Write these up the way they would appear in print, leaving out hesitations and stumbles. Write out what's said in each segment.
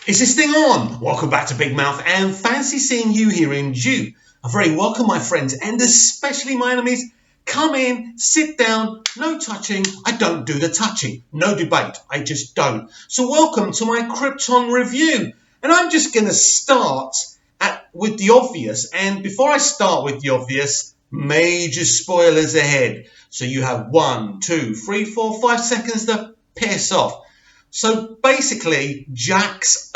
Is this thing on? Welcome back to Big Mouth and fancy seeing you here in June. A very welcome, my friends, and especially my enemies. Come in, sit down, no touching. I don't do the touching. No debate. I just don't. So welcome to my Krypton review. And I'm just going to start with the obvious. And before I start with the obvious, major spoilers ahead. So you have 1, 2, 3, 4, 5 seconds to piss off. So basically, Jack's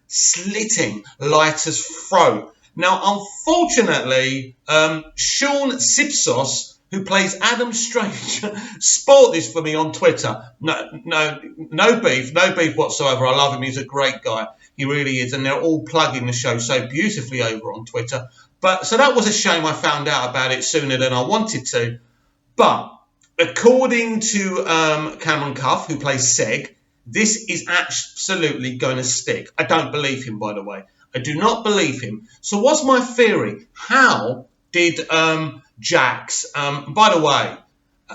slitting Leiter's throat. Now, unfortunately, Sean Sipsos, who plays Adam Strange, spoiled this for me on Twitter. No beef whatsoever. I love him. He's a great guy. He really is. And they're all plugging the show so beautifully over on Twitter. So that was a shame. I found out about it sooner than I wanted to. But according to Cameron Cuff, who plays Seg, this is absolutely going to stick. I don't believe him, by the way. I do not believe him. So what's my theory? How did Jax... by the way,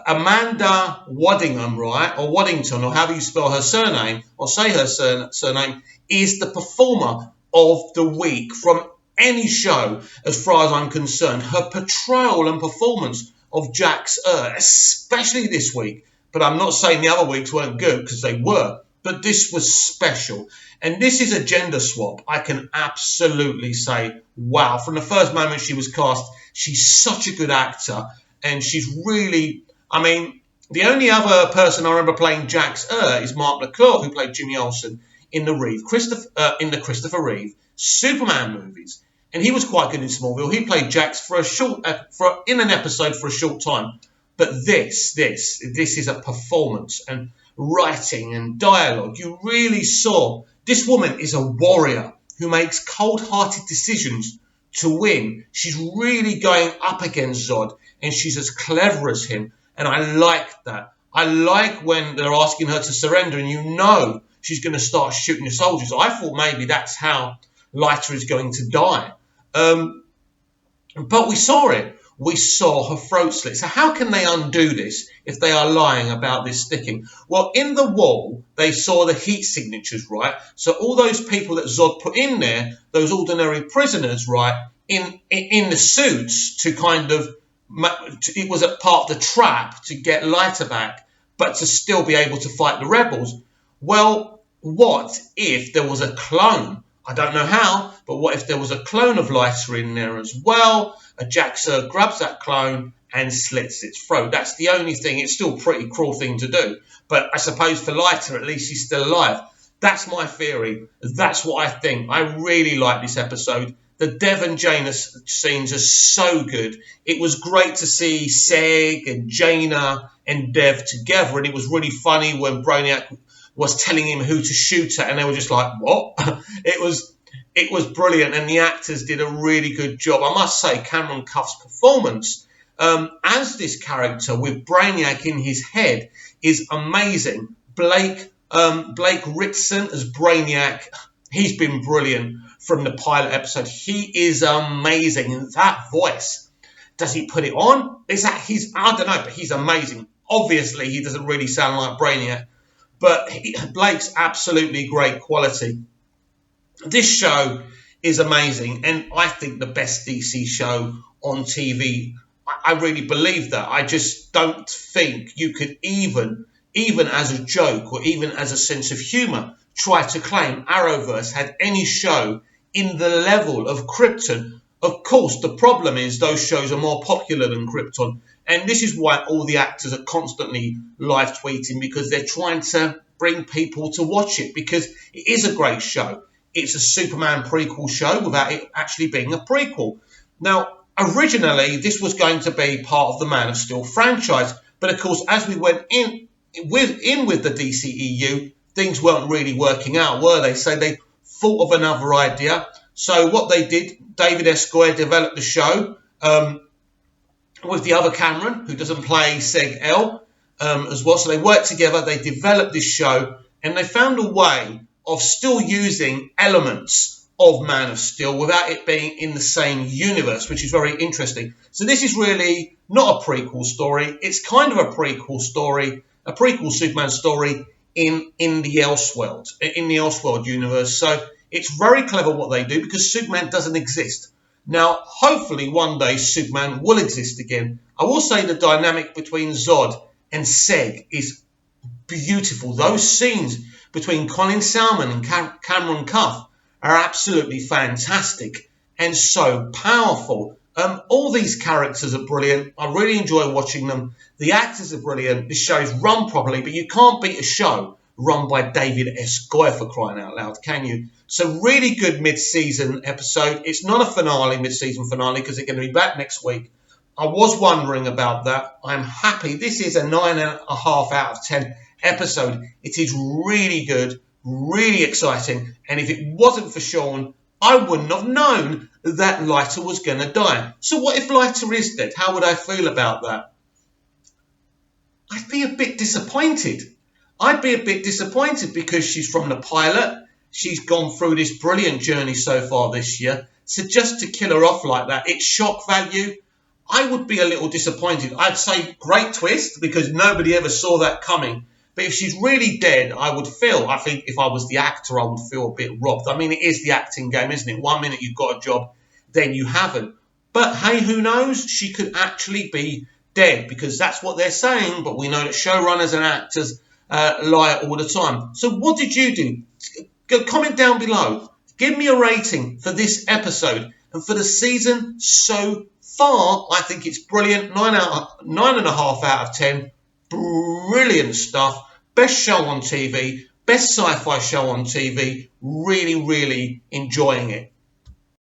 Amanda Waddingham, right, or Waddington, or however you spell her surname, or say her surname, is the performer of the week from any show, as far as I'm concerned. Her portrayal and performance of Jax, especially this week, but I'm not saying the other weeks weren't good, because they were. But this was special. And this is a gender swap. I can absolutely say, wow. From the first moment she was cast, she's such a good actor. And she's really, the only other person I remember playing Jax is Mark LeClaire, who played Jimmy Olsen in the Christopher Reeve Superman movies. And he was quite good in Smallville. He played Jax in an episode for a short time. But this is a performance, and writing and dialogue. You really saw this woman is a warrior who makes cold-hearted decisions to win. She's really going up against Zod, and she's as clever as him. And I like that. I like when they're asking her to surrender, and you know she's going to start shooting the soldiers. I thought maybe that's how Leiter is going to die. But we saw it. We saw her throat slit. So how can they undo this if they are lying about this sticking? Well, in the wall, they saw the heat signatures, right? So all those people that Zod put in there, those ordinary prisoners, right, in the suits to kind of, it was a part of the trap to get Leiter back, but to still be able to fight the rebels. Well, what if there was a clone? I don't know how, but what if there was a clone of Leiter in there as well? A Jax grabs that clone and slits its throat. That's the only thing. It's still a pretty cruel thing to do. But I suppose for Leiter, at least he's still alive. That's my theory. That's what I think. I really like this episode. The Dev and Janus scenes are so good. It was great to see Seg and Jaina and Dev together. And it was really funny when Brainiac was telling him who to shoot at. And they were just like, what? It was brilliant, and the actors did a really good job. I must say, Cameron Cuff's performance as this character with Brainiac in his head is amazing. Blake Ritson as Brainiac, he's been brilliant from the pilot episode. He is amazing. And that voice, does he put it on? I don't know, but he's amazing. Obviously, he doesn't really sound like Brainiac, but Blake's absolutely great quality. This show is amazing, and I think the best DC show on TV. I really believe that. I just don't think you could even as a joke or even as a sense of humour, try to claim Arrowverse had any show in the level of Krypton. Of course, the problem is those shows are more popular than Krypton, and this is why all the actors are constantly live tweeting, because they're trying to bring people to watch it, because it is a great show. It's a Superman prequel show without it actually being a prequel. Now, originally, this was going to be part of the Man of Steel franchise. But, of course, as we went in with the DCEU, things weren't really working out, were they? So they thought of another idea. So what they did, David S. Goyer developed the show with the other Cameron, who doesn't play Seg L, as well. So they worked together. They developed this show, and they found a way of still using elements of Man of Steel without it being in the same universe, which is very interesting. So this is really not a prequel story. It's kind of a prequel story, a prequel Superman story in the Elseworld universe. So it's very clever what they do because Superman doesn't exist. Now, hopefully one day Superman will exist again. I will say the dynamic between Zod and Seg is beautiful. Those scenes between Colin Salmon and Cameron Cuff are absolutely fantastic and so powerful. All these characters are brilliant. I really enjoy watching them. The actors are brilliant. This show's run properly, but you can't beat a show run by David S. Goyer, for crying out loud, can you? So really good mid-season episode. It's not a finale, mid-season finale, because they're going to be back next week. I was wondering about that. I'm happy. This is a 9.5 out of 10 episode. It is really good, really exciting. And if it wasn't for Sean, I wouldn't have known that Leiter was going to die. So what if Leiter is dead? How would I feel about that? I'd be a bit disappointed. I'd be a bit disappointed because she's from the pilot. She's gone through this brilliant journey so far this year. So just to kill her off like that, it's shock value. I would be a little disappointed. I'd say great twist because nobody ever saw that coming. But if she's really dead, I think if I was the actor, I would feel a bit robbed. I mean, it is the acting game, isn't it? 1 minute you've got a job, then you haven't. But hey, who knows? She could actually be dead because that's what they're saying. But we know that showrunners and actors lie all the time. So what did you do? Go comment down below. Give me a rating for this episode and for the season so far. I think it's brilliant. 9.5 out of 10. Brilliant stuff. Best show on TV. Best sci-fi show on TV. Really, really enjoying it.